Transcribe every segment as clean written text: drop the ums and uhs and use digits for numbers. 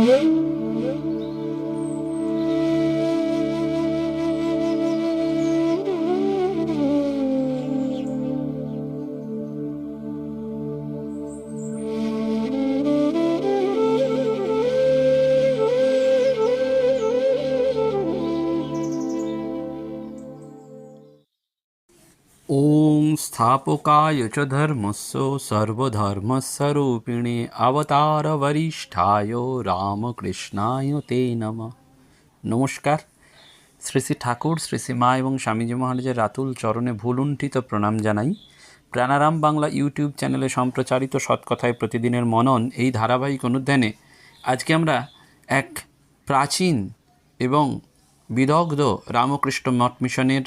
ओम स्थापकाय च धर्मस्य सर्वधर्मस्वरूपिणे अवतार वरिष्ठाय রামকৃষ্ণায় তে নমঃ। নমস্কার। শ্রী শ্রী ঠাকুর, শ্রী শ্রী মা এবং স্বামীজি মহারাজের রাতুল চরণে ভুলুণ্ঠিত প্রণাম জানাই। প্রাণারাম বাংলা ইউটিউব চ্যানেলে সম্প্রচারিত সৎকথায় প্রতিদিনের মনন এই ধারাবাহিক অনুধ্যানে আজকে আমরা এক প্রাচীন এবং বিদগ্ধ রামকৃষ্ণ মঠ মিশনের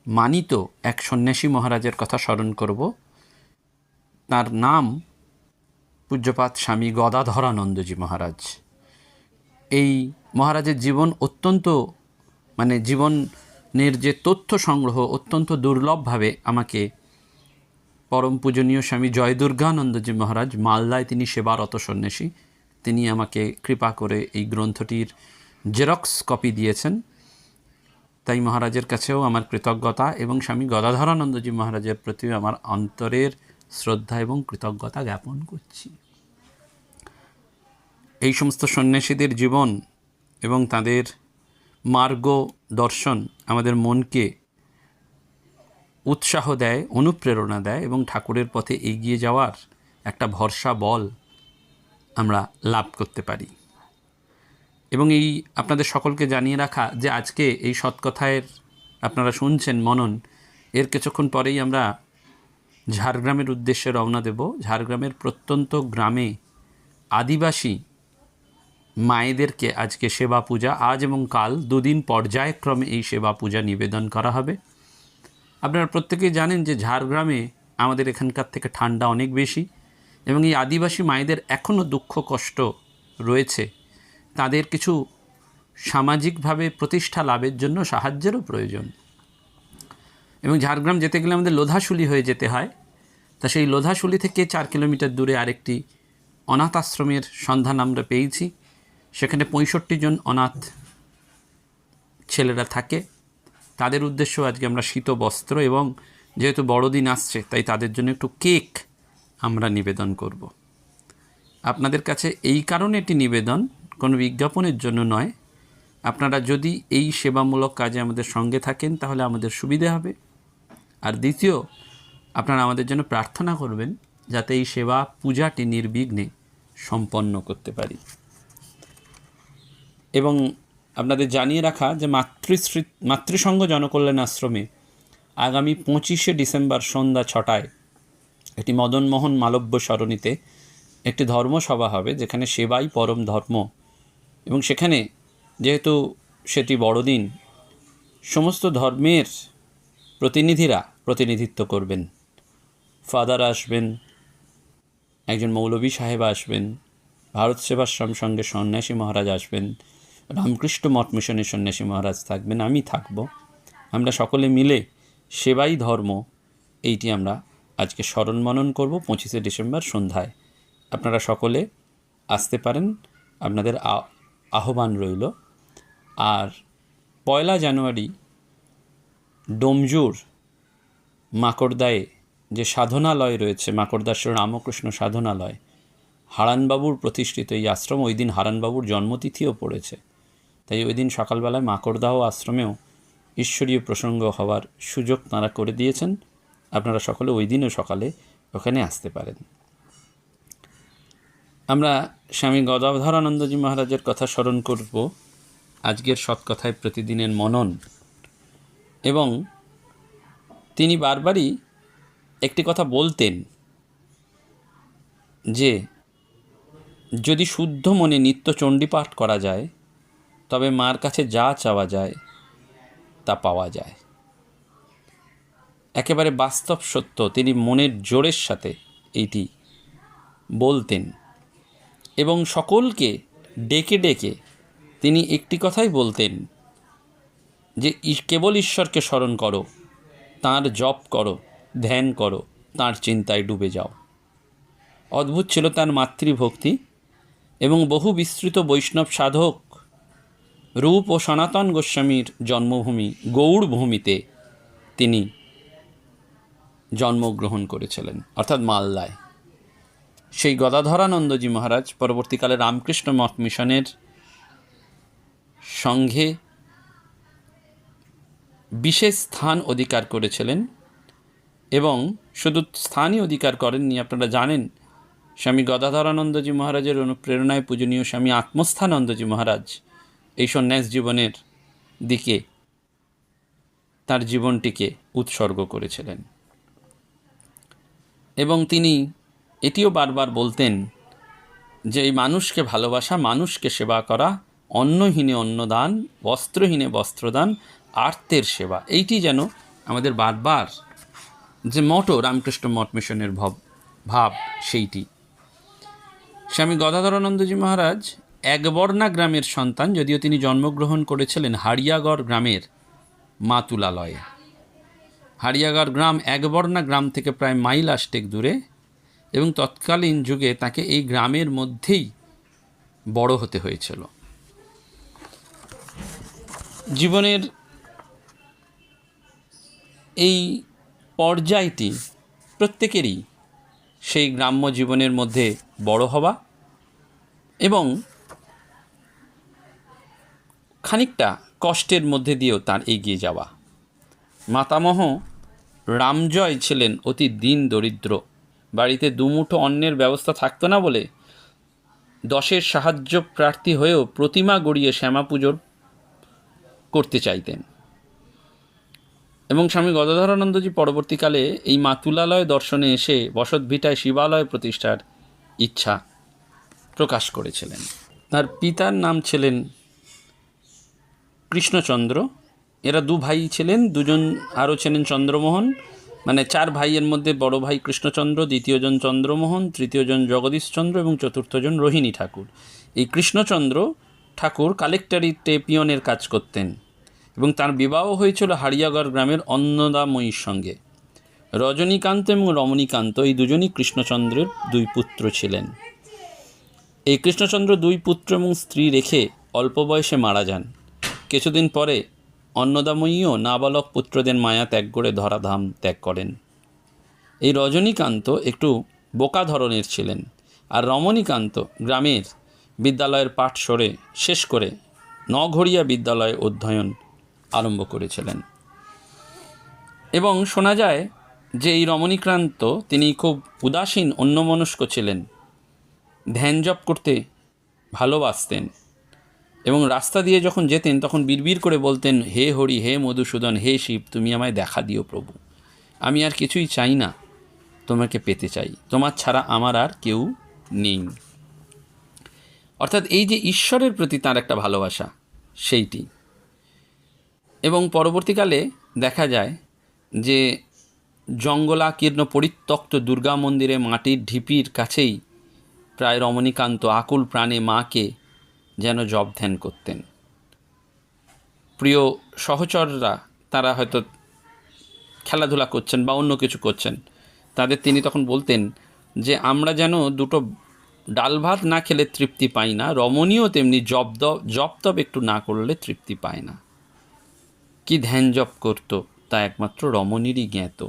মানিত এক সন্ন্যাসী মহারাজের কথা স্মরণ করব। তার নাম পূজ্যপাত স্বামী গদাধরানন্দজি মহারাজ। এই মহারাজের জীবন অত্যন্ত জীবনের যে তথ্য সংগ্রহ অত্যন্ত দুর্লভভাবে আমাকে পরম পূজনীয় স্বামী জয়দুর্গানন্দজি মহারাজ, মালদায় তিনি সেবারত সন্ন্যাসী, তিনি আমাকে কৃপা করে এই গ্রন্থটির জেরক্স কপি দিয়েছেন। তাই মহারাজের কাছেও আমার কৃতজ্ঞতা এবং স্বামী গদাধরানন্দজি মহারাজের প্রতিও আমার অন্তরের শ্রদ্ধা এবং কৃতজ্ঞতা জ্ঞাপন করছি। এই সমস্ত সন্ন্যাসীদের জীবন এবং তাদের মার্গ দর্শন আমাদের মনকে উৎসাহ দেয়, অনুপ্রেরণা দেয় এবং ঠাকুরের পথে এগিয়ে যাওয়ার একটা ভরসা বল আমরা লাভ করতে পারি। এবং এই আপনাদের সকলকে জানিয়ে রাখা যে আজকে এই সৎকথায়ের আপনারা শুনছেন মনন, এর কিছুক্ষণ পরেই আমরা ঝাড়গ্রামের উদ্দেশ্যে রওনা দেব। ঝাড়গ্রামের প্রত্যন্ত গ্রামে আদিবাসী মায়েদেরকে আজকে সেবা পূজা, আজ এবং কাল দুদিন পর্যায়ক্রমে এই সেবা পূজা নিবেদন করা হবে। আপনারা প্রত্যেকেই জানেন যে ঝাড়গ্রামে আমাদের এখানকার থেকে ঠান্ডা অনেক বেশি এবং এই আদিবাসী মায়েদের এখনও দুঃখ কষ্ট রয়েছে। তাদের কিছু সামাজিকভাবে প্রতিষ্ঠা লাভের জন্য সাহায্যেরও প্রয়োজন এবং ঝাড়গ্রাম যেতে গেলে আমাদের লোধাশুলি হয়ে যেতে হয়। তা সেই লোধাশুলি থেকে 4 কিলোমিটার দূরে আরেকটি অনাথ আশ্রমের সন্ধান আমরা পেয়েছি। সেখানে 65 জন অনাথ ছেলেরা থাকে। তাদের উদ্দেশ্য আজকে আমরা শীত বস্ত্র এবং যেহেতু বড়দিন আসছে তাই তাদের জন্য একটু কেক আমরা নিবেদন করব। আপনাদের কাছে এই কারণে এটি নিবেদন, কোনো বিজ্ঞাপনের জন্য নয়। আপনারা যদি এই সেবামূলক কাজে আমাদের সঙ্গে থাকেন তাহলে আমাদের সুবিধে হবে। আর দ্বিতীয়, আপনারা আমাদের জন্য প্রার্থনা করবেন যাতে এই সেবা পূজাটি নির্বিঘ্নে সম্পন্ন করতে পারি। এবং আপনাদের জানিয়ে রাখা যে মাতৃসংঘ জনকল্যাণ আশ্রমে আগামী 25শে ডিসেম্বর সন্ধ্যা 6টায় একটি মদনমোহন মালব্য সরণিতে একটি ধর্মসভা হবে, যেখানে সেবাই পরম ধর্ম। এবং সেখানে যেহেতু সেটি বড়দিন, সমস্ত ধর্মের প্রতিনিধিরা প্রতিনিধিত্ব করবেন। ফাদার আসবেন, একজন মৌলভী সাহেব আসবেন, ভারত সেবাশ্রম সঙ্গে সন্ন্যাসী মহারাজ আসবেন, রামকৃষ্ণ মঠ মিশনের সন্ন্যাসী মহারাজ থাকবেন, আমি থাকব। আমরা সকলে মিলে সেবাই ধর্ম এইটি আমরা আজকে স্মরণ মনন করব 25শে ডিসেম্বর সন্ধ্যায়। আপনারা সকলে আসতে পারেন, আপনাদের আহ্বান রইল। আর 1 জানুয়ারি ডোমজুর মাকড়দায়ে যে সাধনালয় রয়েছে, মাকড়দাসের রামকৃষ্ণ সাধনালয়, হারানবাবুর প্রতিষ্ঠিত এই আশ্রম, ওই দিন হারানবাবুর জন্মতিথিও পড়েছে। তাই ওই দিন সকালবেলায় মাকড়দাহ আশ্রমেও ঈশ্বরীয় প্রসঙ্গ হওয়ার সুযোগ তাঁরা করে দিয়েছেন। আপনারা সকলে ওই দিনও সকালে ওখানে আসতে পারেন। আমরা স্বামী গদাধরানন্দজি মহারাজের কথা স্মরণ করব আজকের সৎকথায় প্রতিদিনের মনন। এবং তিনি বারবারই একটি কথা বলতেন যে যদি শুদ্ধ মনে নিত্য চণ্ডীপাঠ করা যায় তবে মার কাছে যা চাওয়া যায় তা পাওয়া যায়। একেবারে বাস্তব সত্য। তিনি মনের জোরের সাথে এইটি বলতেন এবং সকলকে ডেকে ডেকে তিনি একটি কথাই বলতেন যে কেবল ঈশ্বরকে স্মরণ করো, তাঁর জপ করো, ধ্যান করো, তাঁর চিন্তায় ডুবে যাও। অদ্ভুত ছিল তার মাতৃভক্তি। এবং বহু বিস্তৃত বৈষ্ণব সাধক রূপ ও সনাতন গোস্বামীর জন্মভূমি গৌড়ভূমিতে তিনি জন্মগ্রহণ করেছিলেন, অর্থাৎ মালদায়। সেই গদাধরানন্দজি মহারাজ পরবর্তীকালে রামকৃষ্ণ মঠ মিশনের সঙ্ঘে বিশেষ স্থান অধিকার করেছিলেন এবং শুধু স্থানই অধিকার করেননি, আপনারা জানেন স্বামী গদাধরানন্দজি মহারাজের অনুপ্রেরণায় পূজনীয় স্বামী আত্মস্থানন্দজি মহারাজ এই সন্ন্যাস জীবনের দিকে তার জীবনটিকে উৎসর্গ করেছিলেন। এবং তিনি এটিও বারবার বলতেন যে এই মানুষকে ভালোবাসা, মানুষকে সেবা করা, অন্নহীনে অন্নদান, বস্ত্রহীনে বস্ত্রদান, আর্তের সেবা, এইটি যেন আমাদের বারবার যে মটো রামকৃষ্ণ মঠ মিশনের ভাব সেইটি। স্বামী গদাধরানন্দজি মহারাজ একবর্ণা গ্রামের সন্তান, যদিও তিনি জন্মগ্রহণ করেছিলেন হাড়িয়াগড় গ্রামের মাতুলালয়ে। হাড়িয়াগড় গ্রাম একবর্ণা গ্রাম থেকে প্রায় মাইল আষ্টেক দূরে, এবং তৎকালীন যুগে তাকে এই গ্রামের মধ্যেই বড় হতে হয়েছিল। জীবনের এই পর্যায়টি প্রত্যেকেরই সেই গ্রাম্য জীবনের মধ্যে বড় হওয়া এবং খানিকটা কষ্টের মধ্যে দিয়েও তার এগিয়ে যাওয়া। মাতামহ রামজয় ছিলেন অতি দীন দরিদ্র। বাড়িতে দুমুঠো অন্নের ব্যবস্থা থাকতো না বলে 10-এর সাহায্য প্রার্থী হয়েও প্রতিমা গড়িয়ে শ্যামা পুজোর করতে চাইতেন। এবং স্বামী গদাধরানন্দজি পরবর্তীকালে এই মাতুলালয় দর্শনে এসে বসতভিটায় শিবালয় প্রতিষ্ঠার ইচ্ছা প্রকাশ করেছিলেন। তার পিতার নাম ছিলেন কৃষ্ণচন্দ্র। এরা 2 ভাই ছিলেন, 2জন আরও ছিলেন চন্দ্রমোহন, মানে 4 ভাইয়ের মধ্যে বড় ভাই কৃষ্ণচন্দ্র, দ্বিতীয়জন চন্দ্রমোহন, তৃতীয়জন জগদীশচন্দ্র এবং চতুর্থজন রোহিণী ঠাকুর। এই কৃষ্ণচন্দ্র ঠাকুর কালেক্টরেটে পিয়নের কাজ করতেন এবং তার বিবাহ হয়েছিল হাড়িয়াগড় গ্রামের অন্নদাময়ীর সঙ্গে। রজনীকান্ত এবং রমণীকান্ত এই দুজনই কৃষ্ণচন্দ্রের 2 পুত্র ছিলেন। এই কৃষ্ণচন্দ্র 2 পুত্র এবং স্ত্রী রেখে অল্প বয়সে মারা যান। কিছুদিন পরে অন্নদাময়ীও নাবালক পুত্রদের মায়া ত্যাগ করে ধরাধাম ত্যাগ করেন। এই রজনীকান্ত একটু বোকা ধরনের ছিলেন, আর রমণীকান্ত গ্রামের বিদ্যালয়ের পাঠ সরে শেষ করে নঘড়িয়া বিদ্যালয়ে অধ্যয়ন আরম্ভ করেছিলেন। এবং শোনা যায় যে এই রমণীকান্ত তিনি খুব উদাসীন, অন্যমনস্ক ছিলেন, ধ্যান জপ করতে ভালোবাসতেন এবং রাস্তা দিয়ে যখন যেতেন তখন বিড়বিড় করে বলতেন, হে হরি, হে মধুসূদন, হে শিব, তুমি আমায় দেখা দিও প্রভু, আমি আর কিছুই চাই না, তোমাকে পেতে চাই, তোমার ছাড়া আমার আর কেউ নেই। অর্থাৎ এই যে ঈশ্বরের প্রতি তার একটা ভালোবাসা সেইটি। এবং পরবর্তীকালে দেখা যায় যে জঙ্গলাকীর্ণ পরিত্যক্ত দুর্গা মন্দিরে মাটির ঢিপির কাছেই প্রায় রমণীকান্ত আকুল প্রাণে মাকে যেন জপ ধ্যান করতেন। প্রিয় সহচররা তারা হয়তো খেলাধুলা করছেন বা অন্য কিছু করছেন, তাদের তিনি তখন বলতেন যে আমরা যেন 2টো ডাল ভাত না খেলে তৃপ্তি পাই না, রমণীও তেমনি জপ তপ একটু না করলে তৃপ্তি পায় না। কি ধ্যান জপ করত তা একমাত্র রমণীরই জ্ঞাত।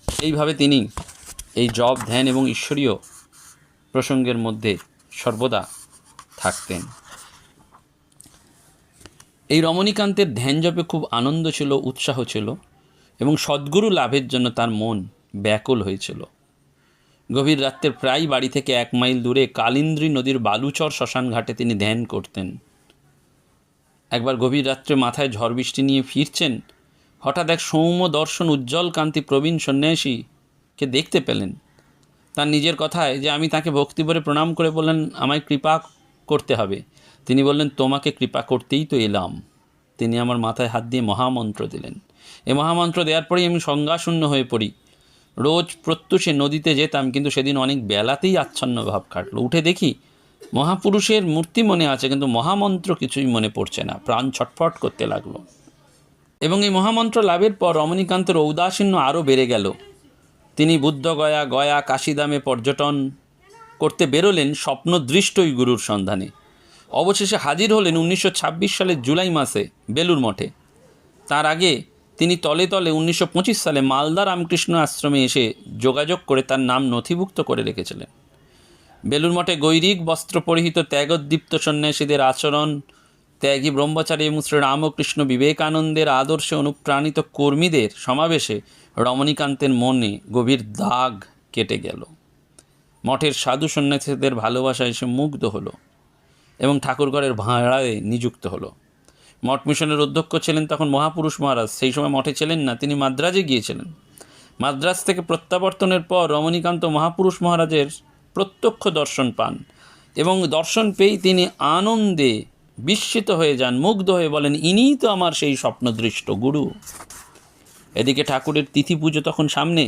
এইভাবে তিনি এই জপ ধ্যান এবং ঈশ্বরীয় প্রসঙ্গের মধ্যে সর্বদা থাকতেন। এই রমণীকান্তের ধ্যান জপে খুব আনন্দ ছিল, উৎসাহ ছিল এবং সদ্গুরু লাভের জন্য তার মন ব্যাকুল হয়েছিল। গভীর রাত্রে প্রায় বাড়ি থেকে 1 মাইল দূরে কালিন্দ্রী নদীর বালুচর শ্মশান ঘাটে তিনি ধ্যান করতেন। একবার গভীর রাত্রে মাথায় ঝড় বৃষ্টি নিয়ে ফিরছেন, হঠাৎ এক সৌম্য দর্শন উজ্জ্বল কান্তি প্রবীণ সন্ন্যাসীকে দেখতে পেলেন। তার নিজের কথায় যে আমি তাকে ভক্তি ভরে প্রণাম করে বললেন, আমায় কৃপা করতে হবে। তিনি বললেন, তোমাকে কৃপা করতেই তো এলাম। তিনি আমার মাথায় হাত দিয়ে মহামন্ত্র দিলেন। এই মহামন্ত্র দেওয়ার পরেই আমি সংজ্ঞাশূন্য হয়ে পড়ি। রোজ প্রত্যুষে নদীতে যেতাম, কিন্তু সেদিন অনেক বেলাতেই আচ্ছন্ন ভাব কাটলো। উঠে দেখি মহাপুরুষের মূর্তি মনে আছে, কিন্তু মহামন্ত্র কিছুই মনে পড়ছে না। প্রাণ ছটফট করতে লাগলো। এবং এই মহামন্ত্র লাভের পর রমণীকান্তের ঔদাসীন্য আরও বেড়ে গেল। তিনি বুদ্ধগয়া, গয়া, কাশিদামে পর্যটন করতে বেরোলেন স্বপ্নদৃষ্ট ওই গুরুর সন্ধানে। অবশেষে হাজির হলেন 1926 সালের জুলাই মাসে বেলুর মঠে। তার আগে তিনি তলে তলে 1925 সালে মালদা রামকৃষ্ণ আশ্রমে এসে যোগাযোগ করে তার নাম নথিভুক্ত করে রেখেছিলেন। বেলুর মঠে গৈরিক বস্ত্র পরিহিত ত্যাগোদ্দীপ্ত সন্ন্যাসীদের আচরণ, ত্যাগী ব্রহ্মচারী এবং শ্রী রামকৃষ্ণ বিবেকানন্দের আদর্শে অনুপ্রাণিত কর্মীদের সমাবেশে রমণীকান্তের মনে গভীর দাগ কেটে গেল। মঠের সাধু সন্ন্যাসীদের ভালোবাসায় সে মুগ্ধ হলো এবং ঠাকুরঘরের ভাড়ায় নিযুক্ত হলো। মঠ মিশনের অধ্যক্ষ ছিলেন তখন মহাপুরুষ মহারাজ। সেই সময় মঠে ছিলেন না, তিনি মাদ্রাজে গিয়েছিলেন। মাদ্রাজ থেকে প্রত্যাবর্তনের পর রমণীকান্ত মহাপুরুষ মহারাজের প্রত্যক্ষ দর্শন পান এবং দর্শন পেয়েই তিনি আনন্দে বিস্মিত হয়ে যান, মুগ্ধ হয়ে বলেন, ইনিই তো আমার সেই স্বপ্নদৃষ্ট গুরু। এদিকে ঠাকুরের তিথি পুজো তখন সামনে।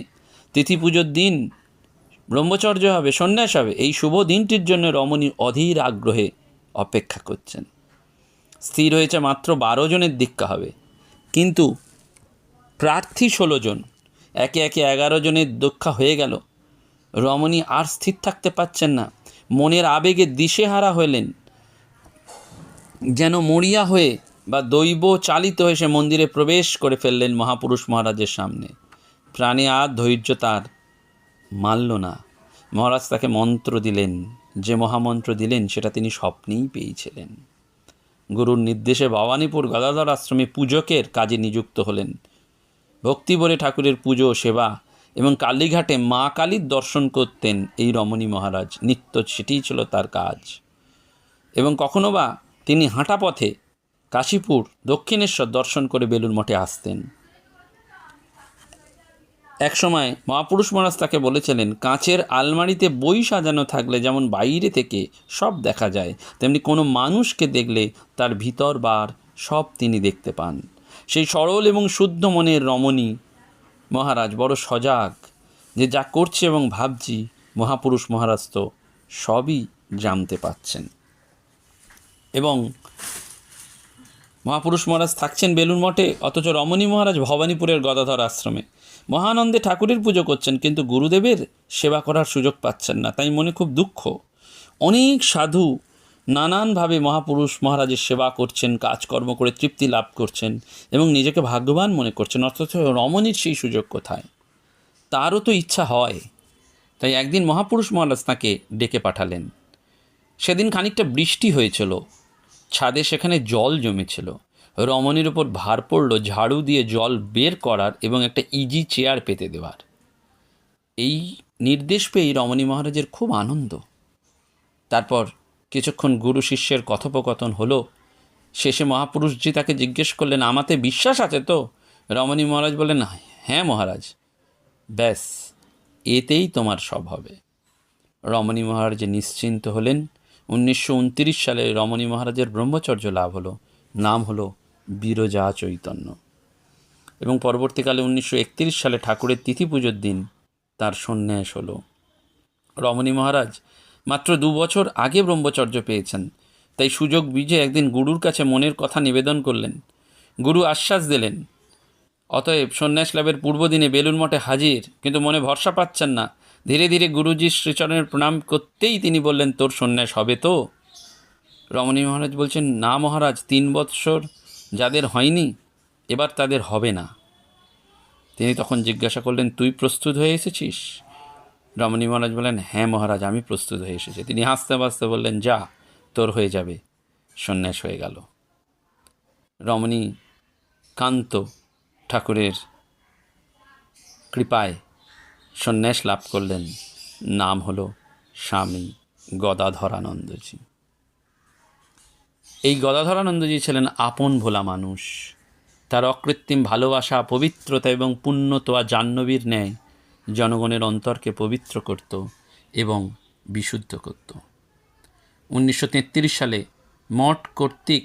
তিথি পুজোর দিন ব্রহ্মচর্য হবে, সন্ন্যাস হবে। এই শুভ দিনটির জন্য রমণী অধীর আগ্রহে অপেক্ষা করছেন। স্থির হয়েছে মাত্র 12 জনের দীক্ষা হবে, কিন্তু প্রার্থী 16 জন, একে একে 11 জনের দীক্ষা হয়ে গেল। রমণী আর স্থির থাকতে পারছেন না, মনের আবেগে দিশেহারা হলেন। যেন মরিয়া হয়ে বা দৈব চালিত হয়ে সে মন্দিরে প্রবেশ করে ফেললেন মহাপুরুষ মহারাজের সামনে। প্রাণে আর ধৈর্য তার মানল না। মহারাজ তাকে মন্ত্র দিলেন, যে মহামন্ত্র দিলেন সেটা তিনি স্বপ্নেই পেয়েছিলেন। গুরুর নির্দেশে ভবানীপুর গদাধর আশ্রমে পূজকের কাজে নিযুক্ত হলেন। ভক্তিভরে ঠাকুরের পুজো সেবা এবং কালীঘাটে মা কালীর দর্শন করতেন এই রমণী মহারাজ। নিত্য সেটিই ছিল তার কাজ। এবং কখনো বা তিনি হাঁটা পথে কাশীপুর, দক্ষিণেশ্বর দর্শন করে বেলুর মঠে আসতেন। একসময় মহাপুরুষ মহারাজ তাকে বলেছিলেন, কাঁচের আলমারিতে বই সাজানো থাকলে যেমন বাইরে থেকে সব দেখা যায়, তেমনি কোনো মানুষকে দেখলে তার ভিতর বার সব তিনি দেখতে পান। সেই সরল এবং শুদ্ধ মনের রমণী মহারাজ বড় সজাগ যে যা করছে এবং ভাবছি মহাপুরুষ মহারাজ তো সবই জানতে পাচ্ছেন। এবং মহাপুরুষ মহারাজ থাকছেন বেলুর মঠে, অথচ রমণী মহারাজ ভবানীপুরের গদাধর আশ্রমে মহানন্দে ঠাকুরের পুজো করছেন, কিন্তু গুরুদেবের সেবা করার সুযোগ পাচ্ছেন না। তাই মনে খুব দুঃখ। অনেক সাধু নানানভাবে মহাপুরুষ মহারাজের সেবা করছেন, কাজকর্ম করে তৃপ্তি লাভ করছেন এবং নিজেকে ভাগ্যবান মনে করছেন, অথচ রমণীর সেই সুযোগ কোথায়? তারও তো ইচ্ছা হয়। তাই একদিন মহাপুরুষ মহারাজ তাঁকে ডেকে পাঠালেন। সেদিন খানিকটা বৃষ্টি হয়েছিল, ছাদে সেখানে জল জমেছিল। রমণীর ওপর ভার পড়ল ঝাড়ু দিয়ে জল বের করার এবং একটা ইজি চেয়ার পেতে দেওয়ার। এই নির্দেশ পেয়ে রমণী মহারাজের খুব আনন্দ। তারপর কিছুক্ষণ গুরু শিষ্যের কথোপকথন হলো। শেষে মহাপুরুষজি তাকে জিজ্ঞেস করলেন, আমাতে বিশ্বাস আছে তো? রমণী মহারাজ বললেন, হ্যাঁ মহারাজ। ব্যাস, এতেই তোমার সব হবে। রমণী মহারাজ নিশ্চিন্ত হলেন। 1929 সালে রমণী মহারাজের ব্রহ্মচর্য লাভ হলো। নাম হলো বিরজা চৈতন্য। এবং পরবর্তীকালে 1931 সালে ঠাকুরের তিথি পুজোর দিন তার সন্ন্যাস হলো। রমণী মহারাজ মাত্র 2 বছর আগে ব্রহ্মচর্য পেয়েছেন। তাই সুযোগ বুঝে একদিন গুরুর কাছে মনের কথা নিবেদন করলেন। গুরু আশ্বাস দিলেন। অতএব সন্ন্যাস লাভের পূর্বদিনে বেলুর মঠে হাজির, কিন্তু মনে ভরসা পাচ্ছেন না। ধীরে ধীরে গুরুজির শ্রীচরণের প্রণাম করতেই তিনি বললেন, তোর সন্ন্যাস হবে তো? রমণী মহারাজ বলছেন, না মহারাজ, 3 বৎসর যাদের হয়নি এবার তাদের হবে না। তিনি তখন জিজ্ঞাসা করলেন, তুই প্রস্তুত হয়ে এসেছিস? রমণী মহারাজ বললেন, হ্যাঁ মহারাজ, আমি প্রস্তুত হয়ে এসেছি। তিনি হাসতে হাসতে বললেন, যা, তোর হয়ে যাবে। সন্ন্যাস হয়ে গেল। রমণী কান্ত ঠাকুরের কৃপায় সন্ন্যাস লাভ করলেন। নাম হলো স্বামী গদাধরানন্দজি। এই গদাধরানন্দজি ছিলেন আপন ভোলা মানুষ। তার অকৃত্রিম ভালোবাসা, পবিত্রতা এবং পুণ্যতোয়া জাহ্নবীর ন্যায় জনগণের অন্তরকে পবিত্র করত এবং বিশুদ্ধ করত। 1933 সালে মঠ কর্তৃক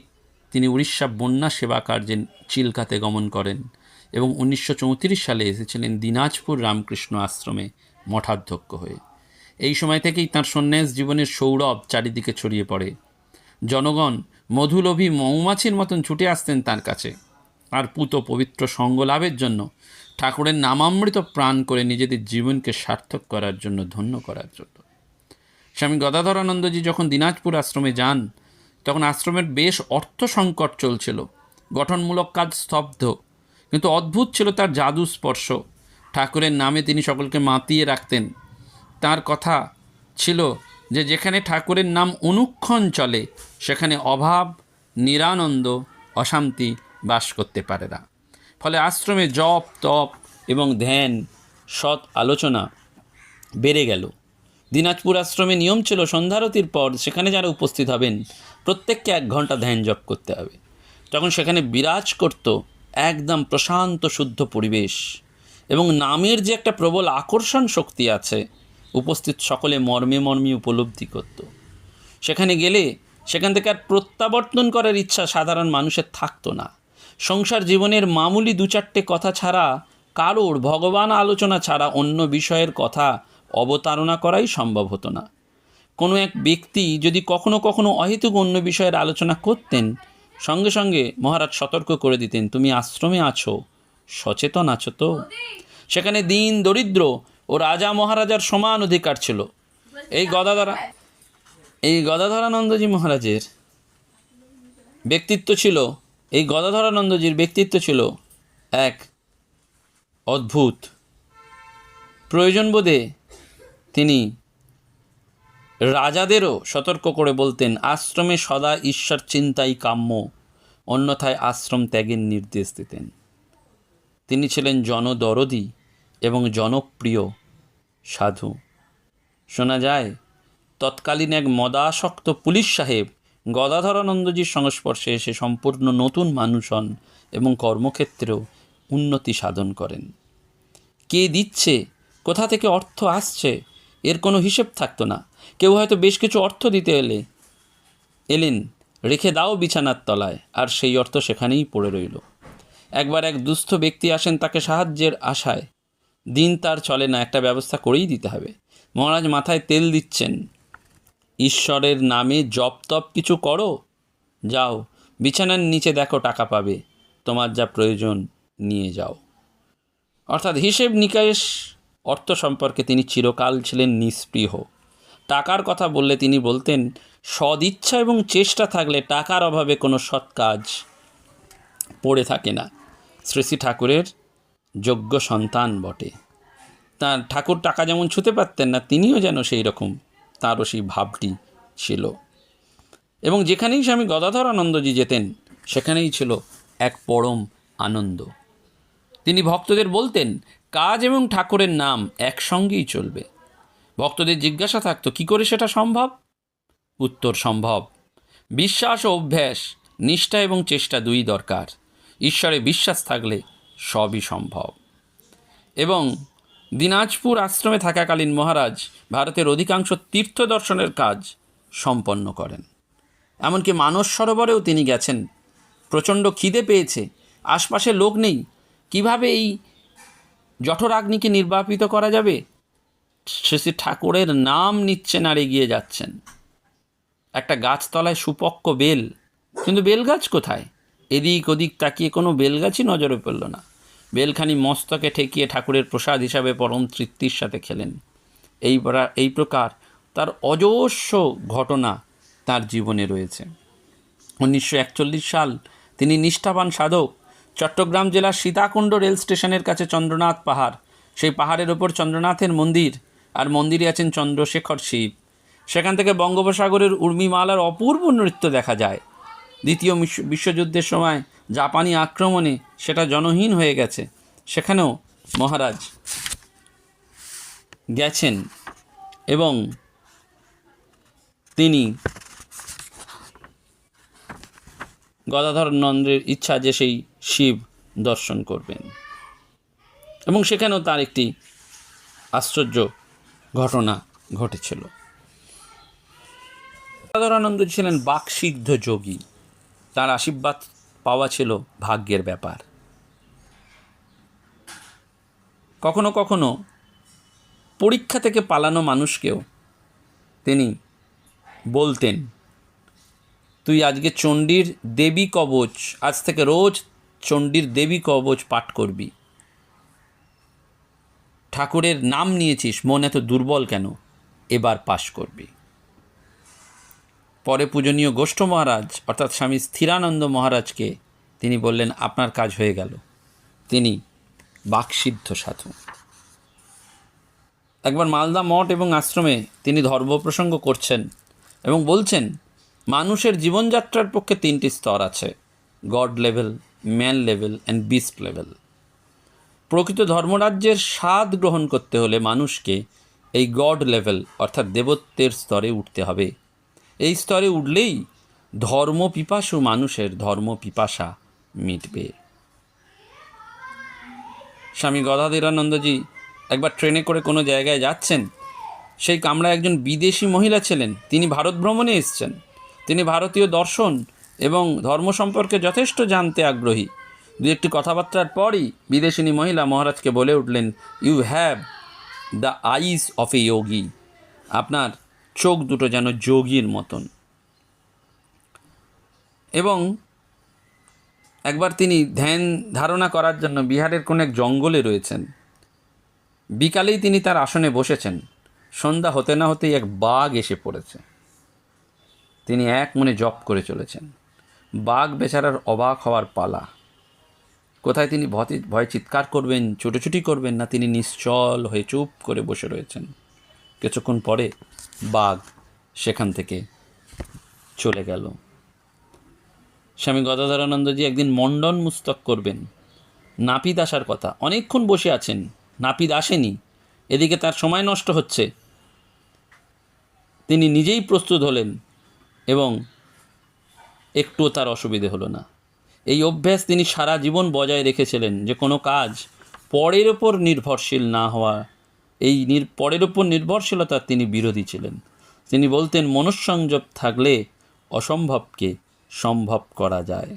তিনি উড়িষ্যা বন্যা সেবা কার্যে চিল্কাতে গমন করেন এবং 1934 সালে এসেছিলেন দিনাজপুর রামকৃষ্ণ আশ্রমে মঠাধ্যক্ষ হয়ে। এই সময় থেকেই তাঁর সন্ন্যাস জীবনের সৌরভ চারিদিকে ছড়িয়ে পড়ে। জনগণ মধুলোভী মৌমাছির মতন ছুটে আসতেন তার কাছে, আর পুত পবিত্র সঙ্গ লাভের জন্য, ঠাকুরের নামামৃত প্রাণ করে নিজেদের জীবনকে সার্থক করার জন্য, ধন্য করার জন্য। স্বামী গদাধরানন্দজি যখন দিনাজপুর আশ্রমে যান তখন আশ্রমের বেশ অর্থ সংকট চলছিল, গঠনমূলক কাজ স্তব্ধ, কিন্তু অদ্ভুত ছিল তার জাদু স্পর্শ। ঠাকুরের নামে তিনি সকলকে মাতিয়ে রাখতেন। তার কথা ছিল যে যেখানে ঠাকুরের নাম অনুক্ষণ চলে সেখানে অভাব, নিরানন্দ, অশান্তি বাস করতে পারে না। ফলে আশ্রমে জপ, তপ এবং ধ্যান, সৎ আলোচনা বেড়ে গেল। দিনাজপুর আশ্রমে নিয়ম ছিল সন্ধ্যারতির পর সেখানে যারা উপস্থিত হবেন প্রত্যেককে 1 ঘন্টা ধ্যান জপ করতে হবে। তখন সেখানে বিরাজ করত একদম প্রশান্ত শুদ্ধ পরিবেশ, এবং নামের যে একটা প্রবল আকর্ষণ শক্তি আছে উপস্থিত সকলে মর্মে মর্মে উপলব্ধি করত। সেখানে গেলে সেখান থেকে আর প্রত্যাবর্তন করার ইচ্ছা সাধারণ মানুষের থাকতো না। সংসার জীবনের মামুলি 2-4টে কথা ছাড়া কারোর ভগবান আলোচনা ছাড়া অন্য বিষয়ের কথা অবতারণা করাই সম্ভব হতো না। কোনো এক ব্যক্তি যদি কখনো কখনো অহেতুক অন্য বিষয়ের আলোচনা করতেন, সঙ্গে সঙ্গে মহারাজ সতর্ক করে দিতেন, তুমি আশ্রমে আছো, সচেতন আছো তো? সেখানে দিন দরিদ্র ও রাজা মহারাজার সমান অধিকার ছিল। এই গদাধরানন্দজি মহারাজের ব্যক্তিত্ব ছিল, এই গদাধরানন্দজির ব্যক্তিত্ব ছিল এক অদ্ভুত। প্রয়োজন বোধে তিনি রাজাদেরও সতর্ক করে বলতেন, আশ্রমে সদা ঈশ্বর চিন্তাই কাম্য, অন্যথায় আশ্রম ত্যাগের নির্দেশ দিতেন। তিনি ছিলেন জনদরদী এবং জনপ্রিয় সাধু। শোনা যায় তৎকালীন এক মদাসক্ত পুলিশ সাহেব গদাধরানন্দজির সংস্পর্শে এসে সম্পূর্ণ নতুন মানুষ হন এবং কর্মক্ষেত্রেও উন্নতি সাধন করেন। কে দিচ্ছে, কোথা থেকে অর্থ আসছে, এর কোনো হিসেব থাকতো না। কেউ হয়তো বেশ কিছু অর্থ দিতে এলেন, রেখে দাও বিছানার তলায়, আর সেই অর্থ সেখানেই পড়ে রইল। একবার এক দুস্থ ব্যক্তি আসেন তাকে সাহায্যের আশায়। দিন তার চলে না, একটা ব্যবস্থা করেই দিতে হবে। মহারাজ মাথায় তেল দিচ্ছেন, ঈশ্বরের নামে জপ তপ কিছু করো, যাও বিছানার নিচে দেখো টাকা পাবে, তোমার যা প্রয়োজন নিয়ে যাও। অর্থাৎ হিসেব নিকাশ অর্থ সম্পর্কে তিনি চিরকাল ছিলেন নিস্পৃহ। টাকার কথা বললে তিনি বলতেন, সদিচ্ছা এবং চেষ্টা থাকলে টাকার অভাবে কোনো সৎ কাজ পড়ে থাকে না। শ্রী শ্রী ঠাকুরের যোগ্য সন্তান বটে। তার ঠাকুর টাকা যেমন ছুঁতে পারতেন না, তিনিও যেন সেই রকম, তাঁরও সেই ভাবটি ছিল। এবং যেখানেই স্বামী গদাধরানন্দজি যেতেন সেখানেই ছিল এক পরম আনন্দ। তিনি ভক্তদের বলতেন, কাজ এবং ঠাকুরের নাম একসঙ্গেই চলবে। ভক্তদের জিজ্ঞাসা থাকতো, কী করে সেটা সম্ভব? উত্তর, সম্ভব। বিশ্বাস ও অভ্যাস, নিষ্ঠা এবং চেষ্টা দুই দরকার। ঈশ্বরে বিশ্বাস থাকলে সবই সম্ভব। এবং দিনাজপুর আশ্রমে থাকাকালীন মহারাজ ভারতের অধিকাংশ তীর্থ দর্শনের কাজ সম্পন্ন করেন। এমনকি মানস সরোবরেও তিনি গেছেন। প্রচণ্ড খিদে পেয়েছে, আশপাশে লোক নেই, কিভাবে এই জঠরাগ্নিকে নির্বাপিত করা যাবে? শ্রী ঠাকুরের নাম নিচ্ছেন আর এগিয়ে যাচ্ছেন। একটা গাছতলায় সুপক্ক বেল, কিন্তু বেলগাছ কোথায়? এদিক ওদিক তাকিয়ে কোনো বেলগাছই নজরে পড়ল না। বেলখানি মস্তকে ঠেকিয়ে ঠাকুরের প্রসাদ হিসাবে পরম তৃপ্তির সাথে খেলেন। এই প্রকার তার অজস্র ঘটনা তার জীবনে রয়েছে। 1941 সাল তিনি নিষ্ঠাবান সাধক। চট্টগ্রাম জেলার সীতাকুণ্ড রেল স্টেশনের কাছে চন্দ্রনাথ পাহাড়, সেই পাহাড়ের ওপর চন্দ্রনাথের মন্দির, আর মন্দিরে আছেন চন্দ্রশেখর শিব। সেখান থেকে বঙ্গোপসাগরের উর্মিমালার অপূর্ব নৃত্য দেখা যায়। দ্বিতীয় বিশ্বযুদ্ধের সময় জাপানি আক্রমণে সেটা জনহীন হয়ে গেছে, সেখানেও মহারাজ গেছেন এবং তিনি গদাধর নন্দের ইচ্ছা যে সেই শিব দর্শন করবেন, এবং সেখানেও তার একটি আশ্চর্য ঘটনা ঘটেছিল। গদাধরানন্দ ছিলেন বাকসিদ্ধ যোগী। তার আশীর্বাদ পাওয়া ছিল ভাগ্যের ব্যাপার। কখনো কখনো পরীক্ষা থেকে পালানো মানুষকেও তিনি বলতেন, তুই আজকে চণ্ডীর দেবী কবচ, আজ থেকে রোজ চণ্ডীর দেবী কবচ পাঠ করবি। ঠাকুরের নাম নিয়েছিস, মন এত দুর্বল কেন? এবার পাশ করবি। পরে পূজনীয় গোষ্ঠ মহারাজ অর্থাৎ স্বামী স্থিরানন্দ মহারাজকে তিনি বললেন, আপনার কাজ হয়ে গেল। তিনি বাকসিদ্ধ সাধু। একবার মালদা মঠ এবং আশ্রমে তিনি ধর্ম প্রসঙ্গ করছেন এবং বলছেন, মানুষের জীবনযাত্রার পক্ষে 3টি স্তর আছে: god level, man level and beast level. প্রকৃত ধর্মরাজ্যের স্বাদ গ্রহণ করতে হলে মানুষকে এই গড লেভেল অর্থাৎ দেবত্বের স্তরে উঠতে হবে। এই স্তরে উঠলেই ধর্মপিপাসু মানুষের ধর্মপিপাসা মিটবে। স্বামী গদাধরানন্দজি একবার ট্রেনে করে কোনো জায়গায় যাচ্ছেন। সেই কামরায় একজন বিদেশি মহিলা ছিলেন। তিনি ভারত ভ্রমণে এসেছেন। তিনি ভারতীয় দর্শন এবং ধর্ম সম্পর্কে যথেষ্ট জানতে আগ্রহী। দু একটি কথাবার্তার পরই বিদেশিনী মহিলা মহারাজকে বলে উঠলেন, you have the eyes of a yogi. আপনার চোখ দুটো যেন যোগীর মতন। এবং একবার তিনি ধ্যান ধারণা করার জন্য বিহারের কোনো এক জঙ্গলে রয়েছেন। বিকালেই তিনি তার আসনে বসেছেন। সন্ধ্যা হতে না হতেই এক বাঘ এসে পড়েছে। তিনি এক মনে জপ করে চলেছেন। বাঘ বেচারার অবাক হওয়ার পালা। কোথায় তিনি ভয় চিৎকার করবেন, ছুটোছুটি করবেন, না তিনি নিশ্চল হয়ে চুপ করে বসে রয়েছেন। কিছুক্ষণ পরে বাঘ সেখান থেকে চলে গেল। স্বামী গদাধরানন্দজি একদিন মণ্ডন মুস্তক করবেন। নাপিত আসার কথা, অনেকক্ষণ বসে আছেন, নাপিত আসেনি। এদিকে তার সময় নষ্ট হচ্ছে। তিনি নিজেই প্রস্তুত হলেন এবং একটুও তার অসুবিধে হলো না। এই অভ্যাস তিনি সারা জীবন বজায় রেখেছিলেন, যে কোনো কাজ পরের ওপর নির্ভরশীল না হওয়া। এই পরের ওপর নির্ভরশীলতার তিনি বিরোধী ছিলেন। তিনি বলতেন, মনঃসংযোগ থাকলে অসম্ভবকে সম্ভব করা যায়।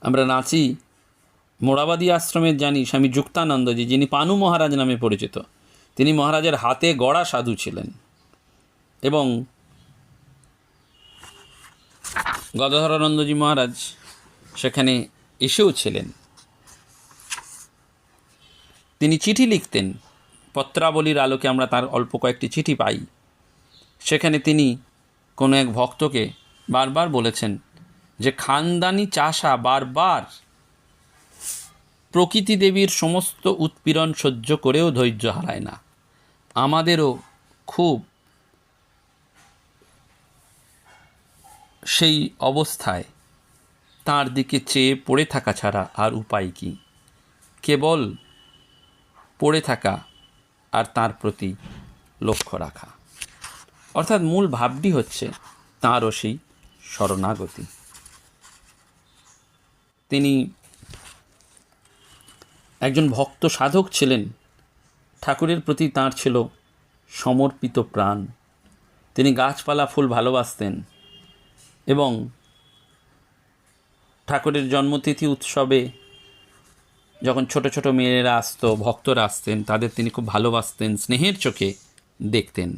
আমরা নাচি মোড়াবাদী আশ্রমের জানি স্বামী যুক্তানন্দজি, যিনি পানু মহারাজ নামে পরিচিত। তিনি মহারাজের হাতে গড়া সাধু ছিলেন এবং গদাধরানন্দজি মহারাজ সেখানে এসেও ছিলেন। তিনি চিঠি লিখতেন। পত্রাবলীর আলোকে আমরা তার অল্প কয়েকটি চিঠি পাই। সেখানে তিনি কোনো এক ভক্তকে বারবার বলেছেন যে খানদানি চাষা বারবার প্রকৃতি দেবীর সমস্ত উৎপীড়ন সহ্য করেও ধৈর্য হারায় না। আমাদেরও খুব সেই অবস্থায় তার দিকে চেয়ে পড়ে থাকা ছাড়া আর উপায় কি? কেবল পড়ে থাকা আর তার প্রতি লক্ষ্য রাখা। অর্থাৎ মূল ভাবটি হচ্ছে তাঁরও সেই শরণাগতি। তিনি একজন ভক্ত সাধক ছিলেন। ঠাকুরের প্রতি তাঁর ছিল সমর্পিত প্রাণ। তিনি গাছপালা ফুল ভালোবাসতেন এবং ঠাকুরের জন্মতিথি উৎসবে যখন ছোট ছোট মেয়েরা আসতো, ভক্তরা আসতেন, তাদের তিনি খুব ভালোবাসতেন, স্নেহের চোখে দেখতেন।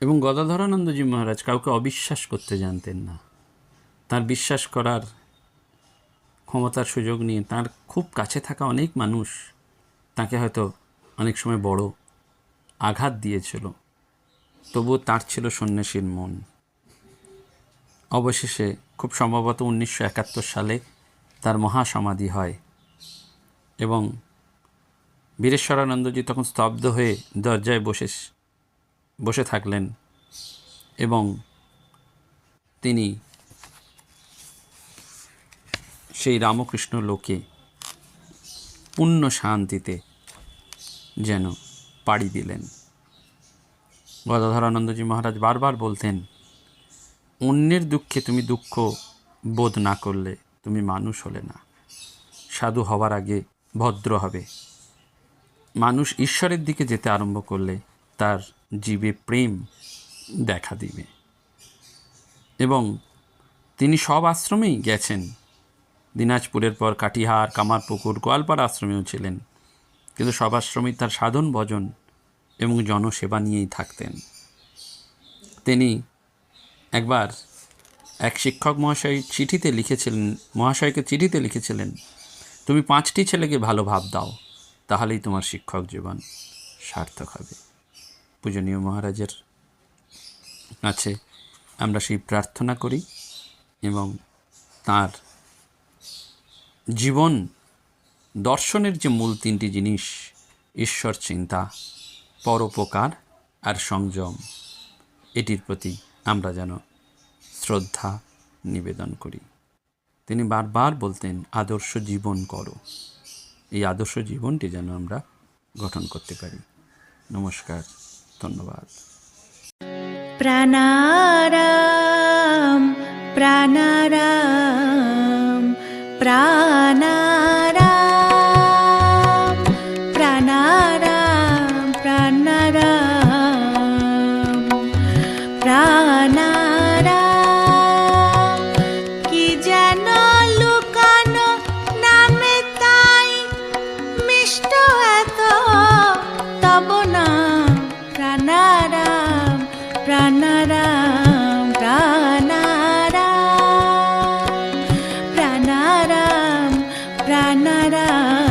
এবং গদাধরানন্দজি মহারাজ কাউকে অবিশ্বাস করতে জানতেন না। তার বিশ্বাস করার ক্ষমতার সুযোগ নিয়ে তার খুব কাছে থাকা অনেক মানুষ তাকে হয়তো অনেক সময় বড় আঘাত দিয়েছিল, তবুও তার ছিল সন্ন্যাসীর মন। অবশেষে খুব সম্ভবত 1971 সালে তার মহাসমাধি হয় এবং বীরেশ্বরানন্দজি তখন স্তব্ধ হয়ে দরজায় বসে থাকলেন এবং তিনি সেই রামকৃষ্ণ লোকে পূর্ণ শান্তিতে যেন পাড়ি দিলেন। গদাধরানন্দজি মহারাজ বারবার বলতেন, অন্যের দুঃখে তুমি দুঃখ বোধ না করলে তুমি মানুষ হলে না। সাধু হওয়ার আগে ভদ্র হবে। মানুষ ঈশ্বরের দিকে যেতে আরম্ভ করলে তার জীবে প্রেম দেখা দিবে। এবং তিনি সব আশ্রমেই গেছেন। দিনাজপুরের পর কাটিহার, কামারপুকুর, গোয়ালপাড়া আশ্রমেও ছিলেন, কিন্তু সব আশ্রমেই তার সাধন ভজন এবং জনসেবা নিয়েই থাকতেন। তিনি একবার এক শিক্ষক মহাশয়কে চিঠিতে লিখেছিলেন, তুমি 5টি ছেলেকে ভালো ভাব দাও, তাহলেই তোমার শিক্ষক জীবন সার্থক হবে। পূজনীয় মহারাজের কাছে আমরা সেই প্রার্থনা করি এবং তার জীবন দর্শনের যে মূল তিনটি জিনিস, ঈশ্বর চিন্তা, পরোপকার আর সংযম, এটির প্রতি আমরা যেন শ্রদ্ধা নিবেদন করি। তিনি বারবার বলতেন, আদর্শ জীবন করো। এই আদর্শ জীবনটি যেন আমরা গঠন করতে পারি। নমস্কার, ধন্যবাদ। প্রাণারাম প্রাণারাম প্রাণারাম প্রাণারাম প্রাণারাম প্রাণারাম, কি যেন লুকানো নামে তাই মিষ্ট এত তব নাম। প্রাণারাম প্রাণারাম প্রাণারাম প্রাণারাম প্রাণারাম